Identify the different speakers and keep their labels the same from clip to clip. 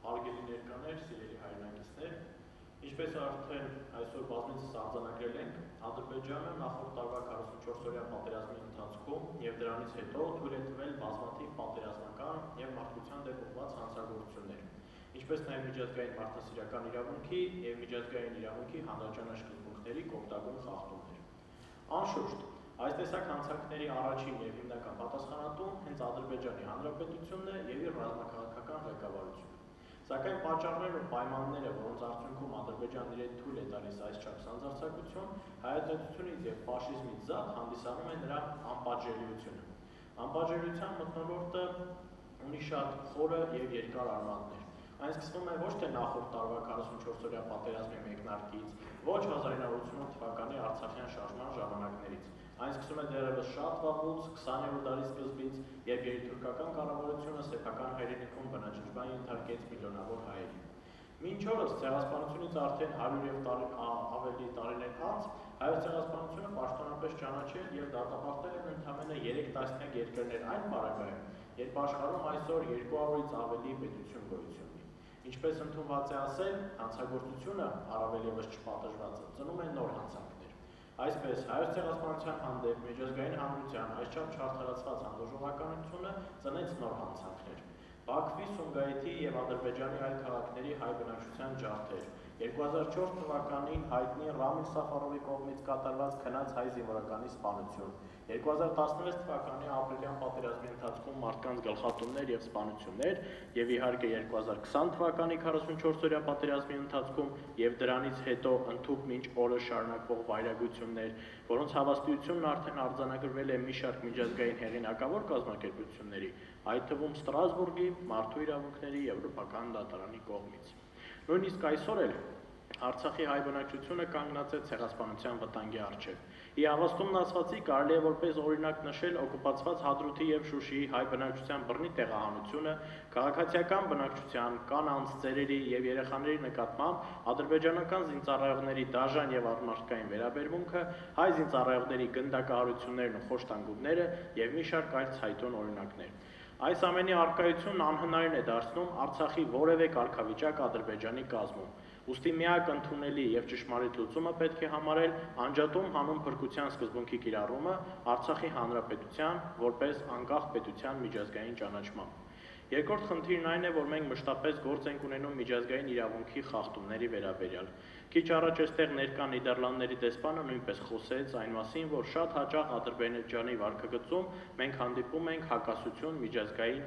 Speaker 1: Հարգելի ներկաներ, սիրելի հայրենակիցներ, ինչպես արդեն այսօր բազմիցս արձանագրել ենք, Ադրբեջանը նախորդ տարվա 44-օրյա պատերազմի ընթացքում եւ դրանից հետո թույլ է տվել բազմաթիվ պատերազմական եւ մարդկության դեմ ուղղված հանցագործություններ, ինչպես նաեւ միջազգային մարդասիրական իրավունքի եւ միջազգային իրավունքի հանրաճանաչ սկզբունքների կողմնակալ խախտումներ։ Անշուշտ, այս տեսակ հանցանքների առաջին եւ հիմնական պատասխանատուն հենց Ադրբեջանի Հանրապետությունն է եւ իր ռազմաքաղաքական ղեկավարությունը։ Սակայն պատճառներն ու պայմանները, որոնց արդյունքում Ադրբեջանն իրեն թույլ է տալիս այսչափ սանձարձակություն, հայատյացությունից եւ ֆաշիզմից զատ հանդիսանում է նրա անպատժելիությունը։ Անպատժելիության մթնոլորտը ունի շատ խորը եւ երկար արմատներ։ Այն սկսվում է ոչ թե նախորդ տարվա 44-օրյա պատերազմի մեկնարկից, ոչ 1988 թվականի Արցախյան շարժման ժամանակներից։ Այն սկսում է դեռևս շատ վաղուց 20-րդ դարի սկզբից, երբ երիտուրքական կառավարությունը սեփական հայրենիքում բնաջնջման ենթարկեց միլիոնավոր հայերի։ Մինչ օրս ցեղասպանությունից արդեն 100 եւ ավելի տարիներ անց հայոց ցեղասպանությունը պաշտոնապես ճանաչել եւ դատապարտել են ընդամենը 3 տասնյակ երկրներ այն պարագայում, երբ աշխարհում այսօր 200-ից ավելի պետություն գոյություն ունի։ Ինչպես ընդունված է ասել, հանցագործությունը առավել եւս չպատժվածը ծնում է նոր հանցանքներ։ Այսպես, հայոց ցեղասպանության հանդեպ միջազգային հանրության այսչափ չարդարացված հանդուրժողականությունը ծնեց նոր հանցանքներ։ Բաքվի, Սումգայիթի եւ Ադրբեջանի այլ քաղաքների հայ բնակչության ջարդեր, 2004 թվականին հայտնի Ռամիլ Սաֆարովի կողմից կատարված քնած հայ զինվորականի սպանություն, 2016 թվականի ապրիլյան պատերազմի ընթացքում մարդկանց գլխատումներ եւ սպանություններ եւ իհարկե 2020 թվականի 44-օրյա պատերազմի ընթացքում եւ դրանից հետո ընդհուպ մինչ օրս շարունակվող վայրագություններ, որոնց հավաստիությունն արդեն արձանագրվել է մի շարք միջազգային հեղինակավոր կազմակերպությունների, այդ թվում Ստրասբուրգի մարդու իրավունքների եվրոպական դատարանի կողմից։ Նույնիսկ այսօր էլ Արցախի հայ բնակչությունը կանգնած է ցեղասպանության վտանգի առջև։ Ի հավաստումն ասվածի կարելի է որպես օրինակ նշել օկուպացված Հադրութի եւ Շուշիի հայ բնակչության բռնի տեղահանությունը, քաղաքացիական բնակչության, կանանց, ծերերի եւ երեխաների նկատմամբ ադրբեջանական զինծառայողների դաժան եւ առմարտկային վերաբերմունքը, հայ զինծառայողների գնդակահարություններն ու խոշտանգումները եւ մի շարք այլ ցայտուն օրինակներ։ Այս ամենի առկայությունն անհնարին է դարձնում Արցախի որևէ կարգավիճակ Ադրբեջանի կազմում։ Ուստի միակ ընդունելի եւ ճշմարիտ լուծումը պետք է համարել անջատում հանուն փրկության սկզբունքի կիրառումը Արցախի հանրապետության որպես անկախ պետության միջազգային ճանաչմամբ։ Երկրորդ խնդիրն այն է, որ մենք մշտապես գործ ենք ունենում միջազգային իրավունքի խախտումների վերաբերյալ։ Քիչ առաջ այստեղ ներկա Նիդերլանդների դեսպանը նույնպես խոսեց այն մասին, որ շատ հաճախ Ադրբեջանի վարքագծում մենք հանդիպում ենք հակասություն միջազգային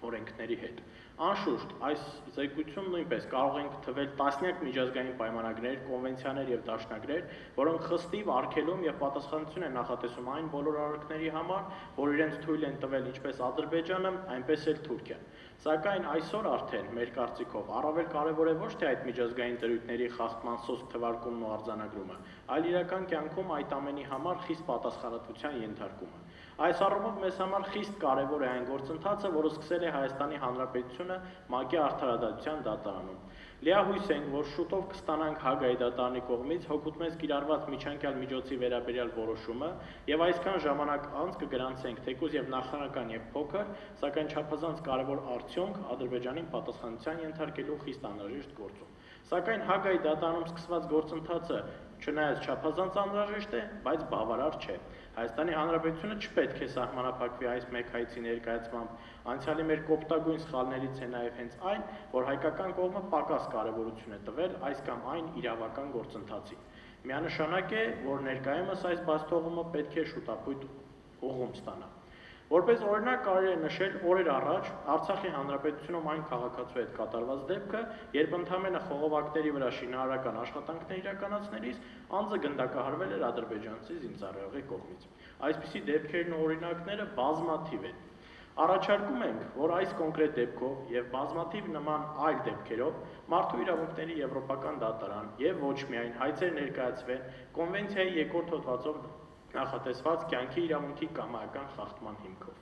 Speaker 1: օրենքների հետ։ Անշուշտ, այս զեկույցում նույնպես կարող ենք թվել տասնյակ միջազգային պայմանագրեր, կոնվենցիաներ եւ դաշնագրեր, որոնք խստիվ արգելում եւ պատասխանատվություն են նախատեսում այն բոլոր արարքների համար, որ իրենց թույլ են տվել ինչպես Ադրբեջանը, այնպես էլ Թուրքիան։ Սակայն այսօր արդեն մեր կարծիքով առավել կարևոր է ոչ թե այդ միջազգային դրույթների խախտման սոսկ թվարկումն ու արձանագրումը, այլ իրական կյանքում այդ ամենի համար խիստ պատասխանատվության ենթարկումը։ Այս առումով մեզ համար խիստ կարևոր է այն գործընթացը, որը սկսել է Հայաստանի Հանրապետությունը ՄԱԿ-ի Արդարադատության դատարանում։ Լիահույս ենք, որ շուտով կստանանք Հագայի դատարանի կողմից հօգուտ մեզ կիրառված միջանկյալ միջոցի վերաբերյալ որոշումը եւ այսքան ժամանակ անց կգրանցենք թեկուզ եւ նախնական եւ փոքր, սակայն չափազանց կարևոր արդյունք Ադրբեջանին պատասխանատվության ենթարկելու խիստ անհրաժեշտ գործում։ Սակայն Հագայի դատարանում սկսված գործընթացը չնայած չափազանց անհրաժեշտ է, բայց բավարար չէ։ Հայաստանի Հանրապետությունը չպետք է սահմանափակվի այս մեկ հայցի ներկայացմամբ։ Անցյալի մեր կոպտագույն սխալներից է նաև հենց այն, որ հայկական կողմը պակաս կարևորություն է տվել այս կամ այն իրավական գործընթացին։ Միանշանակ է, որ ներկայումս այս բացթողումը պետք է շուտապույտ ուղղում ստանա։ Որպես օրինակ կարելի է նշել օրեր առաջ Արցախի Հանրապետությունում այն քաղաքացու հետ կատարված դեպքը, երբ ընդամենը խողովակների վրա շինարարական աշխատանքներ իրականացնելիս անձը գնդակահարվել էր ադրբեջանցի զինծառայողի կողմից։ Այսպիսի դեպքերն ու օրինակները բազմաթիվ են։ Առաջարկում ենք, որ այս կոնկրետ դեպքով եւ բազմաթիվ նման այլ դեպքերով մարդու իրավունքների եվրոպական դատարան եւ ոչ միայն հայցեր ներկայացվեն կոնվենցիայի երկրորդ հոդվածով նախատեսված կյանքի իրավունքի կամայական խախտման հիմքով։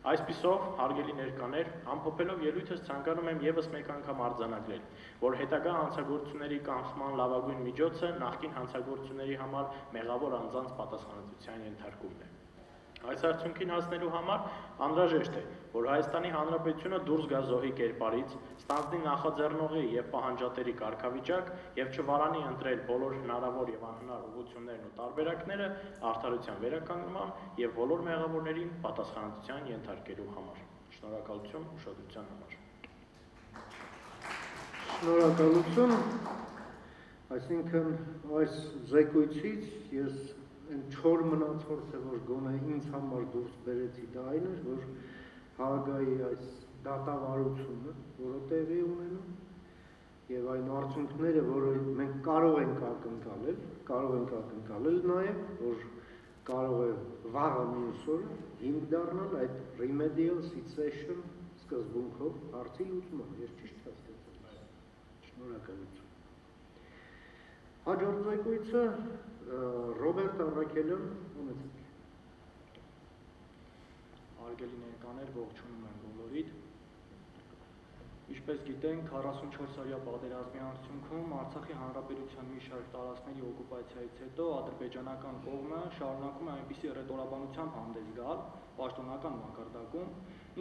Speaker 1: Այսպիսով, հարգելի ներկաներ, ամփոփելով ելույթս ցանկանում եմ եւս մեկ անգամ արձանագրել, որ հետագա հանցագործությունների կանխման լավագույն միջոցը նախկին հանցագործությունների համար մեղավոր անձանց պատասխանատվության ենթարկումն է։ Այս արդյունքին հասնելու համար անհրաժեշտ է, որ Հայաստանի Հանրապետությունը դուրս գա զոհի կերպարից, ստանձնի նախաձեռնողի եւ պահանջատերի կարգավիճակ եւ չվարանի ընտրել բոլոր հնարավոր եւ անհնար ուղղություններն ու տարբերակները արդարության վերականգնման եւ բոլոր մեղավորներին պատասխանատվության ենթարկելու համար։ Շնորհակալություն ուշադրության համար։
Speaker 2: Շնորհակալություն, այսինքն այս զեկույցից ես այն չոր մնացորդը, որ գոնե ինձ համար դուրս բերեցի, դա այն էր, որ Հաագայի այս դատավարությունը, որը տեղի ունենում, եւ այն արդյունքները, որը մենք կարող ենք ակնկալել նաեւ, որ կարող է վաղը մյուս օրը հիմք դառնալ այդ remedial situation սկզբունքով հարցի լուծման։ Ես ճիշտ հասկացա։ Շնորհակալություն։ Հաջորդ զեկույցը Ռոբերտ Առաքելյան, ունեցեք։
Speaker 3: Հարգելի ներկաներ, ողջունում եմ բոլորիդ։ Ինչպես գիտենք, 44-օրյա պատերազմի արդյունքում Արցախի Հանրապետության մի շարք տարածքների օկուպացիայից հետո ադրբեջանական կողմը շարունակում է այնպիսի ռետորաբանությամբ հանդես գալ պաշտոնական մակարդակում,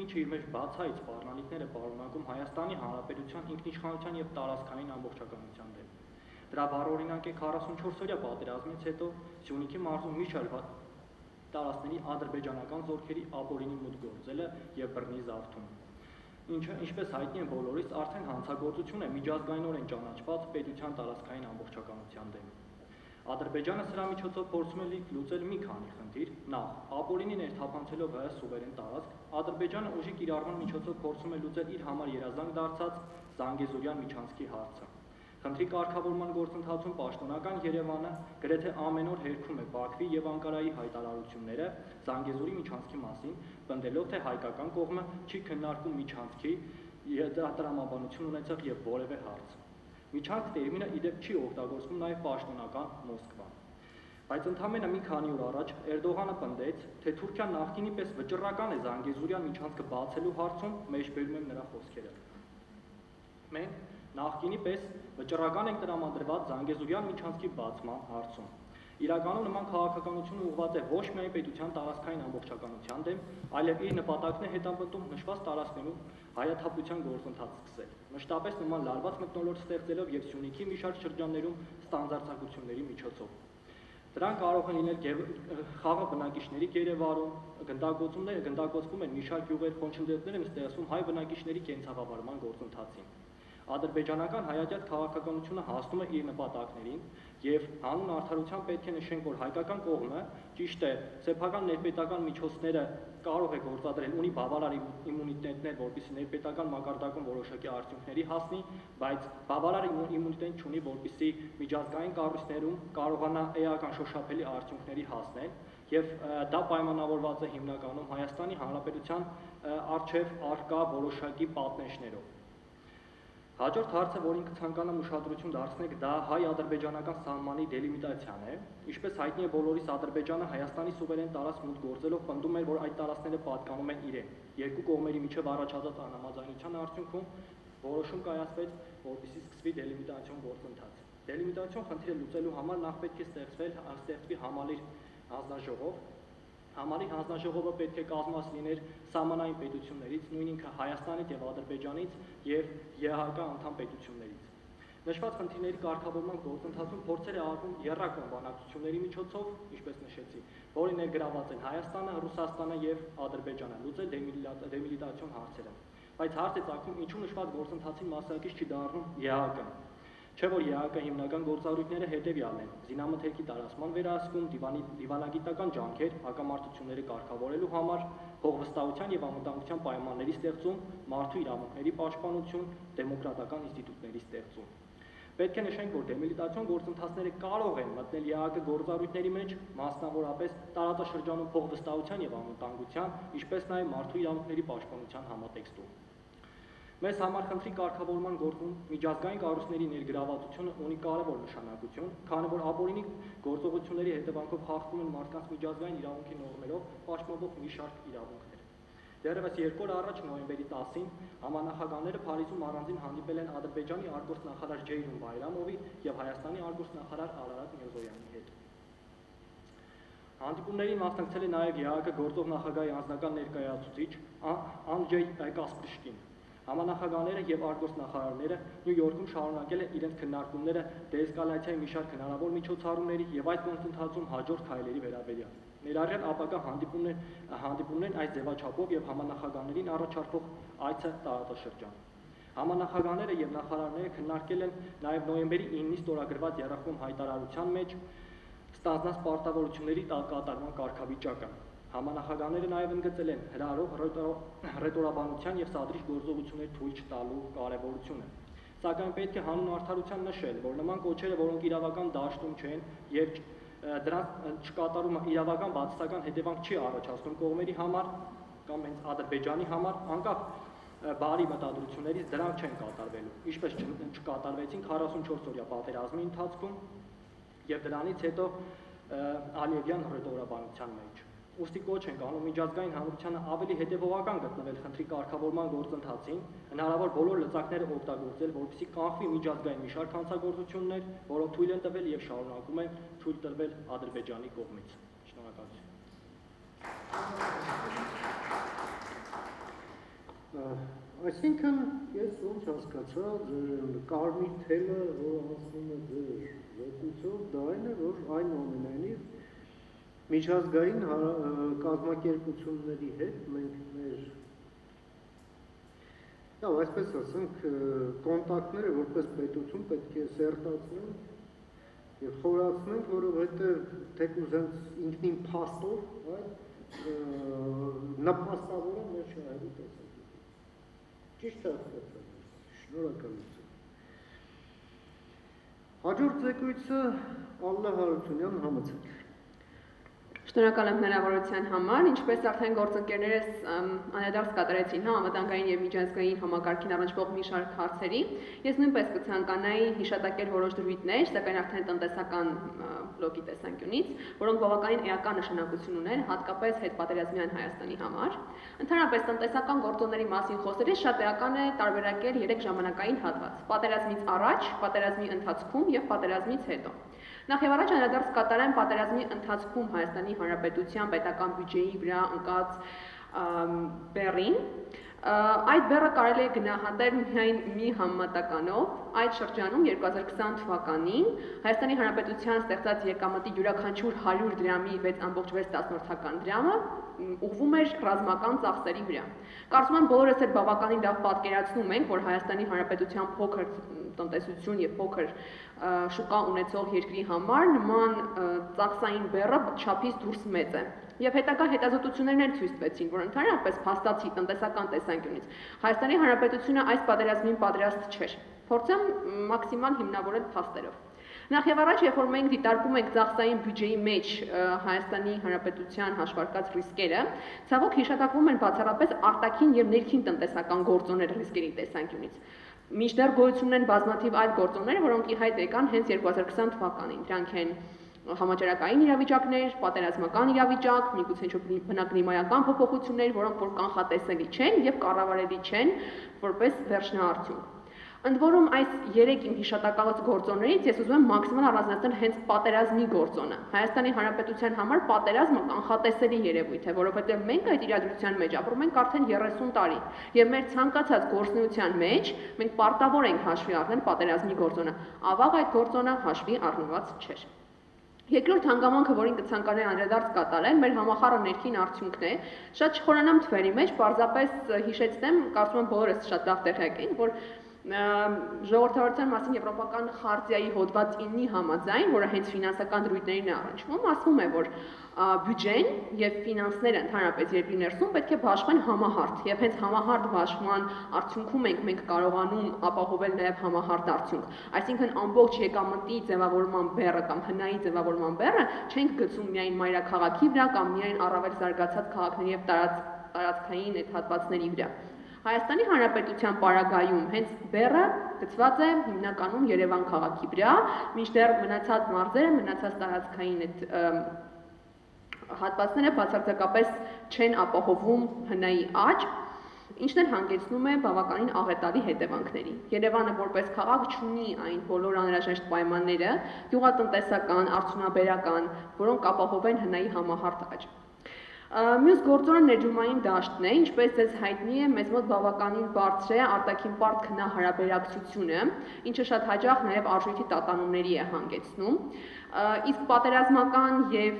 Speaker 3: ինչը իր մեջ բացահայտ սպառնալիքներ է պարունակում Հայաստանի Հանրապետության ինքնիշխանության եւ տարածքային ամբողջականության դեմ։ Դրա բարօրինակ է 44-օրյա պատերազմից հետո Սյունիքի մարզում մի շարք տարածքների ադրբեջանական զորքերի ապօրինի մուտք գործելը եւ բռնի զավթումը, ինչը, ինչպես հայտնի է բոլորիս, արդեն հանցագործություն է միջազգայինորեն ճանաչված պետության տարածքային ամբողջականության դեմ։ Ադրբեջանը սրա միջոցով փորձում է լուծել մի քանի խնդիր։ Նախ, ապօրինի ներթափանցելով հայ սուվերեն տարածք, Ադրբեջանը ուժի կիրառման միջոցով փորձում է լուծել իր համար երազանք դարձած Զանգեզուրյան միջանցքի հարցը։ Խնդրի կարգավորման գործընթացում պաշտոնական Երևանը գրեթե ամեն օր հերքում է Բաքվի եւ Անկարայի հայտարարությունները Զանգեզուրի միջանցքի մասին, պնդելով, թե հայկական կողմը չի քննարկում միջանցքի տրամաբանություն ունեցող եւ որևէ հարց։ Միջանցք տերմինը ի դեպ չի օգտագործվում նաեւ պաշտոնական Մոսկվան։ Բայց ընդամենը մի քանի օր առաջ Էրդողանը պնդեց, թե Թուրքիան նախկինի պես վճռական է Զանգեզուրյան միջանցքը բացելու հարցում, մեջբերում եմ նրա խոսքերը։ Մենք նախկինի պես վճռական ենք տրամադրված Զանգեզուրյան միջանցքի բացման հարցում։ Իրականում նման քաղաքականությունը ուղղված է ոչ միայն պետության տարածքային ամբողջականության դեմ, այլև իր նպատակն է հետապնդում նշված տարածքներում հայաթափության գործընթաց սկսել։ Մշտապես նման լարված մթնոլորտ ստեղծելով եւ Սյունիքի մի շարք շրջաններում ստանդարտացությունների միջոցով։ Դրանք կարող են լինել խաղաղ բնակիչների գերեվարում, գնդակոծվում են մի շարք յուղեր, խոնչնդետներ են ստեղծում հայ բնակիչների կենցաղավարման գործընթացին։ Ադրբեջանական հայատյաց քաղաքականությունը հասնում է իր նպատակներին եւ հանուն արդարության պետք է նշենք, որ հայկական կողմը ճիշտ է, սեփական ներպետական միջոցները կարող է գործադրել, ունի բավարար իմունիտետներ, որպեսզի ներպետական մակարդակում որոշակի արդյունքների հասնի, բայց բավարար իմունիտետ չունի, որպեսզի միջազգային կառույցներում կարողանա էական շոշափելի արդյունքների հասնել եւ դա պայմանավորված է հիմնականում Հայաստանի Հանրապետության արչեւ արկա որոշակի պատնեշներով։ Հաջորդ հարցը, որին կցանկանամ ուշադրություն դարձնեք, դա հայ-ադրբեջանական սահմանի դելիմիտացիան է։ Ինչպես հայտնի է բոլորիս, Ադրբեջանը Հայաստանի սուվերեն տարածք մուտք գործելով պնդում էր, որ այդ տարածքները պատկանում են իրեն։ Երկու կողմերի միջև առաջացած անհամաձայնության արդյունքում որոշում կայացվեց, որպեսզի սկսվի դելիմիտացիոն գործընթաց։ Դելիմիտացիոն խնդիրը լուծելու համար նախ պետք է ստեղծվի համալիր հանձնաժողով։ Համալիր հանձնաժողովը պետք է կազմված լիներ սահմանային պետություններից, նույն ինքը Հայաստանից եւ Ադրբեջանից եւ ԵՀԿ անդամ պետություններից։ Նշված խնդիրների կարգավորման գործընթացում փորձեր է արվում եռակողմ բանակցությունների միջոցով, ինչպես նշեցի, որի ներգրաված են Հայաստանը, Ռուսաստանը եւ Ադրբեջանը, լուծել դեմիլիտարացիոն հարցերը։ Բայց հարց է ծագում, ինչու նշված գործընթացին մասնակից չի դառնում ԵՀԿ-ն։ Չէ՞ որ ԵԱԿ հիմնական գործառույթները հետևյալն են՝ զինամթերքի տարածման վերահսկում, դիվանագիտական ջանքեր, հակամարտությունները կարգավորելու համար, փոխվստահության եւ անվտանգության պայմանների ստեղծում, մարդու իրավունքների պաշտպանություն, դեմոկրատական ինստիտուտների ստեղծում։ Պետք է նշենք, որ դեմիլիտացիոն գործընթացները կարող են մտնել ԵԱԿ գործառույթների մեջ, մասնավորապես տարածաշրջանում փոխվստահության եւ անվտանգության, ինչպես նաեւ մարդու իրավունքների պաշտպանության համատեքստում։ Մեզ համար խնդրի կարգավորման գործում միջազգային կառույցների ներգրավվածությունը ունի կարևոր նշանակություն, քանի որ ապօրինի գործողությունների հետևանքով խախտվում են մարդկանց միջազգային իրավունքի նորմերով պաշտպանվող մի շարք իրավունքներ։ Դեռևս 2 օր առաջ նոյեմբերի 10-ին համանախագահները Փարիզում առանձին հանդիպել են Ադրբեջանի արտգործնախարար Ջեյրուն Բայրամովի եւ Հայաստանի արտգործնախարար Արարատ Միրզոյանի հետ։ Հանդիպումներին մասնակցել է նաև ԵԱՀԿ գործող նախագահի անձնական ներկայացուցիչ Անջեյ Կասպրիշկին։ Համանախագահները եւ արտգործնախարարները Նյու Յորքում շարունակել են իրենց քննարկումները դեէսկալացիայի մի շարք հնարավոր միջոցառումների եւ այդ գործընթացում հաջորդ քայլերի վերաբերյալ։ Ներառյալ ապագա հանդիպումներն այս ձևաչափով եւ համանախագահներին առաջարկող այցը տարածաշրջան։ Համանախագահները եւ նախարարները քննարկել են նաեւ նոյեմբերի 9-ին ստորագրված երախում հայտարարության մեջ ստանձնած պարտավորությունների կատարման կարգավիճակը։ Համանախագահները նաև ընդգծել են հրահրող հռետորաբանության եւ սադրիչ գործողություններ թույլ չտալու կարեւորությունը։ Սակայն պետք է հանուն արդարության նշել, որ նման կոչերը, որոնք իրավական դաշտում չեն եւ դրանց չկատարումը իրավական բացասական հետևանք չի առաջացնում կողմերի համար կամ հենց Ադրբեջանի համար, անկախ բարի մտադրություններից դրանք չեն կատարվելու, ինչպես չկատարվեցին 44-օրյա պատերազմի ընթացքում եւ դրանից հետո Ալիևյան հռետորաբանության մեջ։ Ուստի կոչ ենք անում միջազգային հանրությանը ավելի հետևողական գտնվել խնդրի կարգավորման գործընթացին, հնարավոր բոլոր լծակները օգտագործել, որպեսզի կանխվի միջազգային մի շարք հանցագործություններ, որոնք թույլ են տվել եւ շարունակում են թույլ տրվել Ադրբեջանի կողմից։ Շնորհակալություն։
Speaker 2: Այսինքն ես ոնց հասկացա ձեր կարմիր թելը, որ ասում է ձեր զեկույցով, դա այն է, որ այնուամենայնիվ միջազգային կազմակերպությունների հետ մենք մեր այսպես ասենք կոնտակտները որպես պետություն պետք է սերտացնենք եւ խորացնենք, որովհետեւ թեկուզ հենց ինքնին փաստով նպաստավոր է մեր շահերի տեսակետից։ Ճիշտ հասկացա։ Շնորհակալություն։ Հաջորդ զեկույցը Ալլա Հարությունյան համեցեք։
Speaker 4: Շնորհակալ եմ հնարավորության համար, ինչպես արդեն գործընկերներս անդրադարձ կատարեցին անվտանգային եւ միջազգային համակարգին առնչվող մի շարք հարցերի, ես նույնպես կցանկանայի հիշատակել որոշ դրույթներ, սակայն արդեն տնտեսական բլոկի տեսանկյունից, որոնք բավականին էական նշանակություն ունեն, հատկապես հետպատերազմյան Հայաստանի համար։ Ընդհանրապես տնտեսական գործոնների մասին խոսելիս շատ էական է տարբերակել 3 ժամանակային հատված՝ պատերազմից առաջ, պատերազմի ընթացքում եւ պատերազմից հետո։ Նախ եւ առաջ անդրադարձ կատարեմ պատերազմի ընթացքում Հայաստանի Հանրապետության պետական բյուջեի վրա ընկած բեռին։ Այդ բեռը կարելի է գնահատել միայն մի համեմատականով, այդ շրջանում 2020 թվականին Հայաստանի Հանրապետության ստեղծած եկամտի յուրաքանչյուր 100 դրամի 6.6 դրամը ուղղվում էր ռազմական ծախսերի վրա։ Կարծում եմ բոլորս էլ բավականին լավ պատկերացնում ենք, որ Հայաստանի Հանրապետության փոքր տնտեսություն եւ փոքր շուկա ունեցող երկրի համար նման ծախսային բեռը չափից դուրս մեծ է։ Եվ հետագա հետազոտություններն էլ ցույց տվեցին, որ ընդհանրապես փաստացի տնտեսական տեսանկյունից Հայաստանի Հանրապետությունը այս պատերազմին պատրաստ չէր։ Փորձեմ մաքսիմալ հիմնավորել փաստերով։ Նախ եւ առաջ, երբ որ մենք դիտարկում ենք ծախսային բյուջեի մեջ Հայաստանի Հանրապետության հաշվարկած ռիսկերը, ցավոք հիշատակվում են բացառապես արտաքին եւ ներքին տնտեսական գործոններ ռիսկերի տեսանկյունից։ Մինչդեռ գոյություն ունեն բազմաթիվ այլ գործոններ, որոնք ի հայտ եկան հենց 2020 թվականին։ Դրանք են համաճարակային իրավիճակներ, պատերազմական իրավիճակ, միգուցե ինչ-որ բնակլիմայական փոփոխություններ, որոնք որ կանխատեսելի չեն եւ կառավարելի չեն որպես վերջնաարդյունք։ Ընդ որում այս 3 իմ հիշատակված գործոններից ես ուզում եմ մաքսիմալ առանձնացնել հենց պատերազմի գործոնը։ Հայաստանի Հանրապետության համար պատերազմը կանխատեսելի երևույթ է, որովհետև մենք այդ իրադրության մեջ ապրում ենք արդեն 30 տարի, եւ մեր ցանկացած գործունեության մեջ մենք պարտավոր ենք հաշվի առնել պատերազմի գործոնը։ Ավաղ այդ գործոնը հաշվի առնված չէր։ Երկրորդ հանգամանքը, որին կցանկանայի անդրադարձ կատարել, մեր համախառն ներքին արդյունքն է։ Շատ չխորանամ թվերի մեջ, պարզապես հիշեցնեմ, կարծում եմ բոլորս շատ լավ տեղյակ ենք, որ ժողովրդավարության մասին եվրոպական խարտիայի հոդված 9-ի համաձայն, որը հենց ֆինանսական դրույթներին է առնչվում, ասվում է, որ բյուջեն եւ ֆինանսները ընդհանրապես երկրի ներսում պետք է բաշխվեն համահարթ, եւ հենց համահարթ բաշխման արդյունքում մենք կարողանում ապահովել նաեւ համահարթ արդյունք։ Այսինքն ամբողջ եկամտի ձևավորման բեռը կամ հնայի ձևավորման բեռը չենք գցում միայն մայրաքաղաքի վրա կամ միայն առավել զարգացած քաղաքների եւ տարածքային այդ հատվածների վրա։ Հայաստանի Հանրապետության պարագայում հենց բեռը գծված է հիմնականում Երևան քաղաքի վրա, մինչդեռ մնացած մարզերը, մնացած տարածքային այդ հատվածները բացարձակապես չեն ապահովում հնայի աճ, ինչն էլ հանգեցնում է բավականին աղետալի հետևանքների։ Երևանը որպես քաղաք չունի այն բոլոր անհրաժեշտ պայմանները, գյուղատնտեսական, արդյունաբերական, որոնք ապահովեն հնայի համահարթ աճ։ Մյուս գործոնը ներդրումային դաշտն է, ինչպես ձեզ հայտնի է, մեզ մոտ բավականին բարձր է արտաքին պարտ քնահարաբերակցությունը, ինչը շատ հաճախ նաև արժույթի տատանումների է հանգեցնում։ Իսկ պատերազմական եւ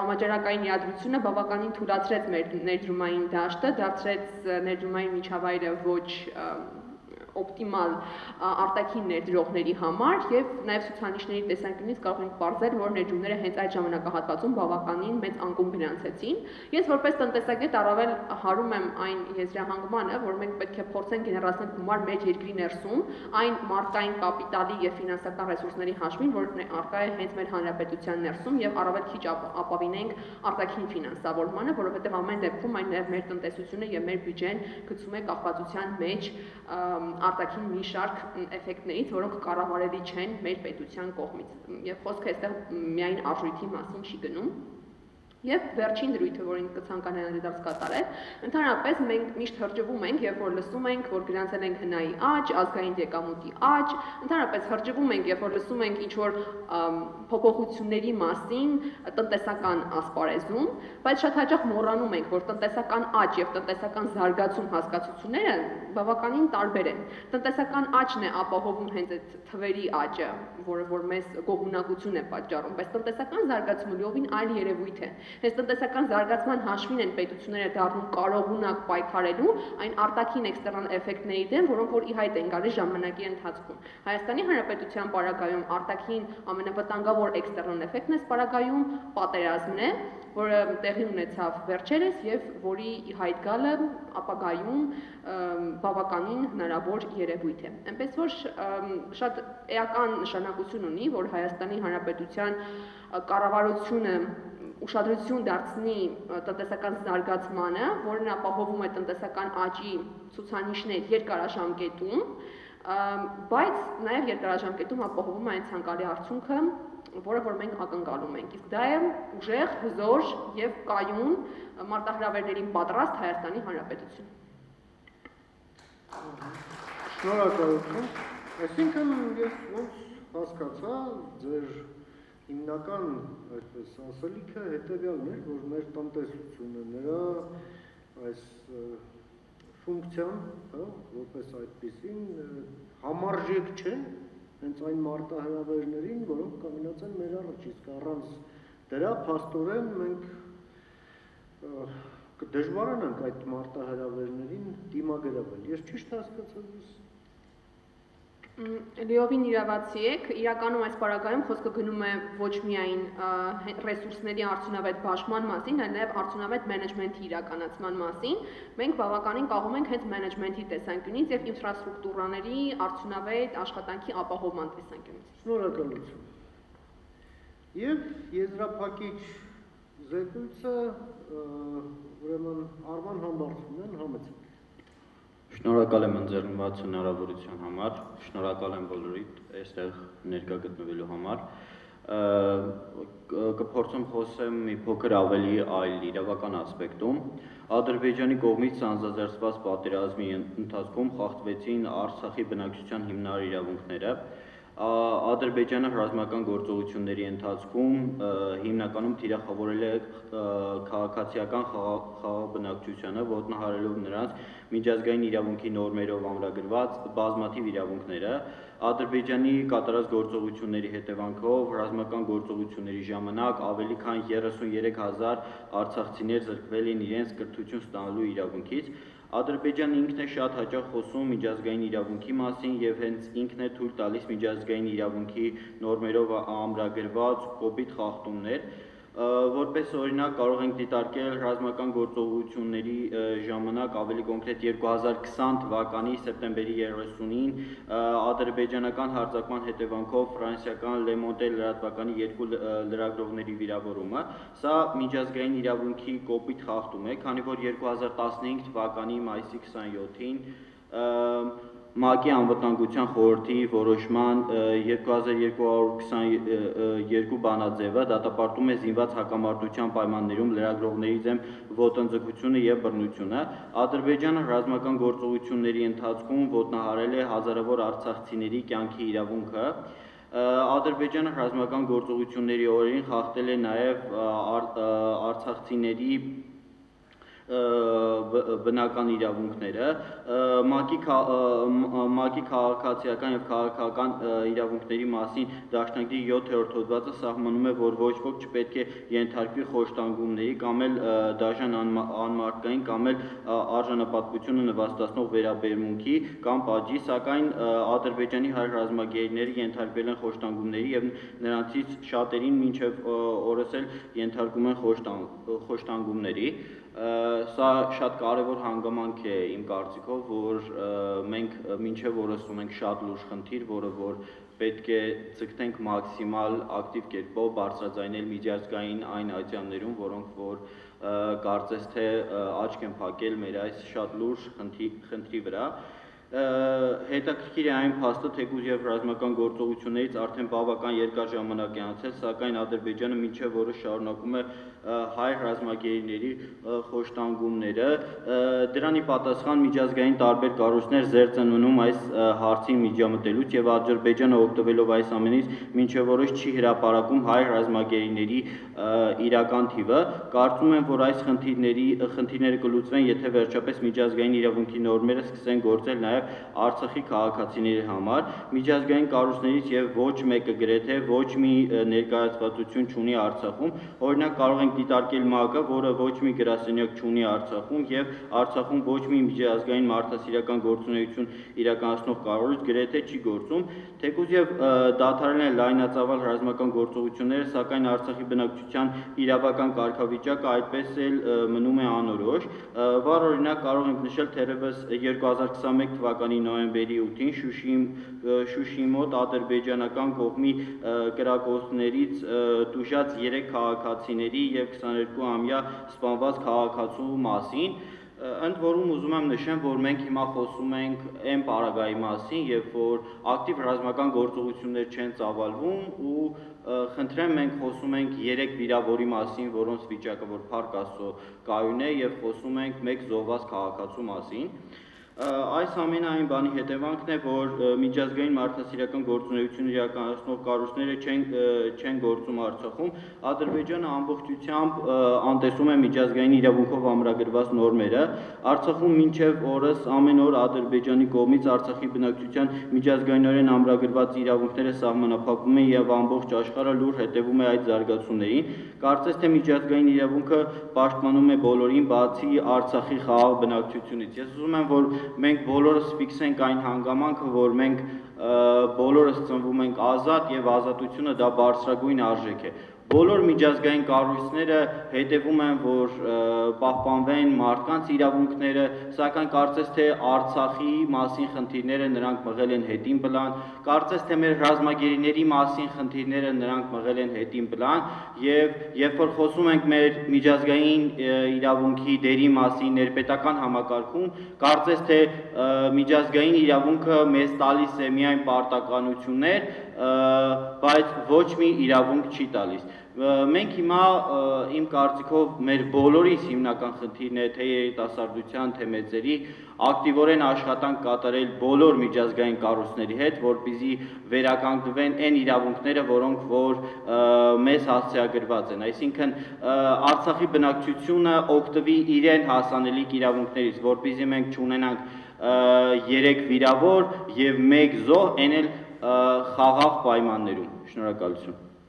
Speaker 4: համաճարակային իրադրությունը բավականին թույլատրեց մեր ներդրումային դաշտը, դարձրեց ներդրումային միջավայրը ոչ օպտիմալ արտաքին ներդրողների համար եւ նաեւ ցուցանիշների տեսանկյունից կարող ենք ողջել, որ ներդրումները հենց այդ ժամանակահատվածում բավականին մեծ անկում գրանցեցին։ Ես որպես տնտեսագետ առավել հարում եմ այն եզրահանգմանը, որ մենք պետք է փորձենք գեներացնել գումար մեր երկրի ներսում, այն մարդկային կապիտալի եւ ֆինանսական ռեսուրսների հաշվին, որ առկա է հենց մեր հանրապետության ներսում եւ առավել քիչ ապավինենք արտաքին ֆինանսավորմանը, որովհետեւ ամեն դեպքում այն նաեւ մեր տնտեսությունը եւ մեր բյուջեն գցում է կախվածության մեջ արտաքին մի շարք էֆեկտներից, որոնք կառավարելի չեն մեր պետության կողմից։ Եվ խոսքը այստեղ միայն արժույթի մասին չի գնում։ Եվ վերջին դրույթը, որին կցանկանայի անդրադարձ կատարել, ընդհանրապես մենք միշտ հրճվում ենք, երբ որ լսում ենք, որ գրանցել ենք հնայի աճ, ազգային եկամուտի աճ, ընդհանրապես հրճվում ենք, երբ որ լսում ենք ինչ-որ փոփոխությունների մասին տնտեսական ասպարեզում, բայց շատ հաճախ մոռանում ենք, որ տնտեսական աճ եւ տնտեսական զարգացում հասկացությունները բավականին տարբեր են։ Տնտեսական աճն է ապահովում հենց այդ թվերի աճը, որը որ մեզ գոհունակություն է պատճառում, բայց տնտեսական զարգացումը լիովին այլ երևույթ է։ Հենց տնտեսական զարգացման հաշվին են պետությունները դառնում կարողունակ պայքարելու այն արտաքին էքստերնալ էֆեկտների դեմ, որոնք որ ի հայտ են գալիս ժամանակի ընթացքում։ Հայաստանի Հանրապետության պարագայում արտաքին ամենավտանգավոր էքստերնալ էֆեկտն է պարագայում պատերազմն է, որը տեղի ունեցավ վերջերս եւ որի ի հայտ գալը ապագայում բավականին հնարավոր երևույթ է։ Այնպես որ շատ էական նշանակություն ունի, որ Հայաստանի Հանրապետության կառավարությունը ուշադրություն դարձնի տնտեսական զարգացմանը, որն ապահովում է տնտեսական աճի ցուցանիշներ երկարաժամկետում, բայց նաև երկարաժամկետում ապահովում է այն ցանկալի արդյունքը, որը որ մենք ակնկալում ենք։ Իսկ դա է ուժեղ, հզոր եւ կայուն մարտահրավերներին պատրաստ Հայաստանի Հանրապետություն։
Speaker 2: Շնորհակալություն։ Այսինքն ես ոնց հասկացա, ձեր հիմնական այդպես ասելիքը հետևյալն էր, որ մեր տնտեսությունը նրա այս ֆունկցիան, որպես այդպեսին համարժեք չեն հենց այն մարտահրավերներին, որոնք կանգնած են մեր առաջ, իսկ առանց դրա փաստորեն մենք կդժվարանանք այդ մարտահրավերներին դիմագրավել։ Ես ճիշտ հասկացա ես։
Speaker 4: Լիովին իրավացի եք, իրականում այս պարագայում խոսքը գնում է ոչ միայն ռեսուրսների արդյունավետ բաշխման մասին, այլ նաև արդյունավետ մենեջմենթի իրականացման մասին։ Մենք բավականին կաղում ենք հենց մենեջմենթի տեսանկյունից եւ ինֆրաստրուկտուրաների արդյունավետ աշխատանքի ապահովման տեսանկյունից։
Speaker 2: Շնորհակալություն։ Եվ եզրափակիչ զեկույցը ուրեմն Արման Համբարձումյան համեցեք։
Speaker 5: Շնորհակալ եմ ընձեռնված հնարավորության համար, շնորհակալ եմ բոլորիդ այստեղ ներկա գտնվելու համար։ Կփորձեմ խոսեմ մի փոքր ավելի այլ իրավական ասպեկտում։ Ադրբեջանի կողմից սանձազերծված պատերազմի ընթացքում խախտվեցին Արցախի բնակչության հիմնարար իրավունքները։ Ադրբեջանը ռազմական գործողությունների ընթացքում հիմնականում թիրախավորել է քաղաքացիական խաղաղբնակչությանը, ոտնահարելով նրանց միջազգային իրավունքի նորմերով ամրագրված բազմաթիվ իրավունքները։ Ադրբեջանի կատարած գործողությունների հետևանքով ռազմական գործողությունների ժամանակ ավելի քան 33,000 արցախցիներ զրկվել են իրենց կրթություն ստանալու իրավունքից։ Ադրբեջանը ինքն է շատ հաճախ խոսում միջազգային իրավունքի մասին եւ հենց ինքն է թույլ տալիս միջազգային իրավունքի նորմերով ամրագրված կոպիտ խախտումներ, որպես օրինակ կարող ենք դիտարկել ռազմական գործողությունների ժամանակ ավելի կոնկրետ 2020 թվականի սեպտեմբերի 30-ին ադրբեջանական հարձակման հետևանքով ֆրանսիական Le Monde լրատվականի 2 լրագրողների վիրավորումը։ Սա միջազգային իրավունքի կոպիտ խախտում է, քանի որ 2015 թվականի մայիսի 27-ին ՄԱԿ-ի անվտանգության խորհրդի որոշման 2222 բանաձևը դատապարտում է զինված հակամարտության պայմաններում լրագրողների դեմ ոտնձգությունը և բռնությունը։ Ադրբեջանը ռազմական գործողությունների ընթացքում ոտնահարել է հազարավոր արցախցիների կյանքի իրավունքը։ Ադրբեջանը ռազմական գործողությունների օրերին խախտել է նաև արցախցիների բնական իրավունքները, ՄԱԿ-ի քաղաքացիական և քաղաքական իրավունքների մասին դաշնագրի 7-րդ հոդվածը սահմանում է, որ ոչ ոք չպետք է ենթարկվի խոշտանգումների կամ էլ դաժան անմարդկային կամ էլ արժանապատվությունը նվաստացնող վերաբերմունքի կամ պատժի, սակայն Ադրբեջանի հայ ռազմագերիները ենթարկվել են խոշտանգումների և նրանցից շատերին մինչև օրս էլ ենթարկում են խոշտանգումների։ Սա շատ կարևոր հանգամանք է իմ կարծիքով, որ մենք մինչև օրս ունենք շատ լուրջ խնդիր, որը որ պետք է ձգտենք մաքսիմալ ակտիվ կերպով բարձրաձայնել միջազգային այն ատյաններում, որոնք որ կարծես թե աչք են փակել մեր այս շատ լուրջ խնդրի վրա։ Հետաքրքիր է այն փաստը, թեկուզ և ռազմական գործողություններից արդեն բավական երկար ժամանակ է անցել, սակայն Ադրբեջանը մինչև օրս շարունակում է հայ ռազմագերիների խոշտանգումները։ Դրանի պատասխան միջազգային տարբեր կառույցներ զերծ են մնում այս հարցին միջամտելուց և Ադրբեջանը օգտվելով այս ամենից մինչև օրս չի հրապարակում հայ ռազմագերիների իրական թիվը։ Կարծում եմ, որ այս խնդիրները կլուծվեն, եթե վերջապես միջազգային իրավունքի նորմերը սկսեն գործել նաև Արցախի քաղաքացիների համար։ Միջազգային կառույցներից և ոչ մեկը գրեթե ոչ մի ներկայացվածություն չունի Արցախում։ Օրինակ կարող ենք դիտարկել ՄԱԿ-ը, որը ոչ մի գրասենյակ չունի Արցախում և Արցախում ոչ մի միջազգային մարդասիրական գործունեություն իրականացնող կառույց գրեթե չի գործում։ Թեկուզ և դադարել են լայնածավալ ռազմական գործողությունները, սակայն Արցախի բնակչության իրավական կարգավիճակը այդպես էլ մնում է անորոշ։ Վառ օրինակ կարող ենք նշել թերևս 2021 թվականի նոյեմբերի 8-ին Շուշիի մոտ ադրբեջանական կողմի կրակոցներից տուժած 3 քաղաքացիների և 22-ամյա սպանված քաղաքացու մասին։ Ընդ որում ուզում եմ նշեմ, որ մենք հիմա խոսում ենք այն պարագայի մասին, երբ որ ակտիվ ռազմական գործողություններ չեն ծավալվում ու խնդրեմ մենք խոսում ենք 3 վիրավորի մասին, որոնց վիճակը որ փառք Աստծո կայուն է և խոսում ենք 1 զոհված քաղաքացու մասին։ Այս ամենայն բանի հետևանքն է, որ միջազգային մարդասիրական գործունեություն իրականացնող կառույցները չեն գործում Արցախում։ Ադրբեջանը ամբողջությամբ անտեսում է միջազգային իրավունքով ամրագրված նորմերը։ Արցախում մինչև օրս ամեն օր Ադրբեջանի կողմից Արցախի բնակչության միջազգայինորեն ամրագրված իրավունքները սահմանափակվում են և ամբողջ աշխարհը լուր հետևում է այդ զարգացումներին։ Կարծես թե միջազգային իրավունքը պաշտպանում է բոլորին, բացի Արցախի խաղաղ բնակչությունից։ Ես ուզում եմ, որ մենք բոլորս ֆիքսենք այն հանգամանքը, որ մենք բոլորս ծնվում ենք ազատ և ազատությունը դա բարձրագույն արժեք է։ Բոլոր միջազգային կառույցները հետևում են, որ պահպանվեն մարդկանց իրավունքները, սակայն կարծես թե Արցախի մասին խնդիրները նրանք մղել են հետին պլան, կարծես թե մեր ռազմագերիների մասին խնդիրները նրանք մղել են հետին պլան, և երբ որ խոսում ենք մեր միջազգային իրավունքի դերի մասին ներպետական համակարգում, կարծես թե միջազգային իրավունքը մեզ տալիս է միայն պարտականություններ, բայց ոչ մի իրավունք չի տալիս։ Մենք հիմա իմ կարծիքով մեր բոլորիս հիմնական խնդիրն է թե երիտասարդության, թե մեծերի ակտիվորեն աշխատանք կատարել բոլոր միջազգային կառույցների հետ, որպեսզի վերականգնվեն այն իրավունքները, որոնք որ մեզ հասցեագրված են։ Այսինքն Արցախի բնակչությունը օգտվի իրեն հասանելիք իրավունքներից, որպեսզի մենք չունենանք 3 վիրավոր և 1 զոհ, այն էլ խաղաղ պայմաններում։ Շնորհակալություն։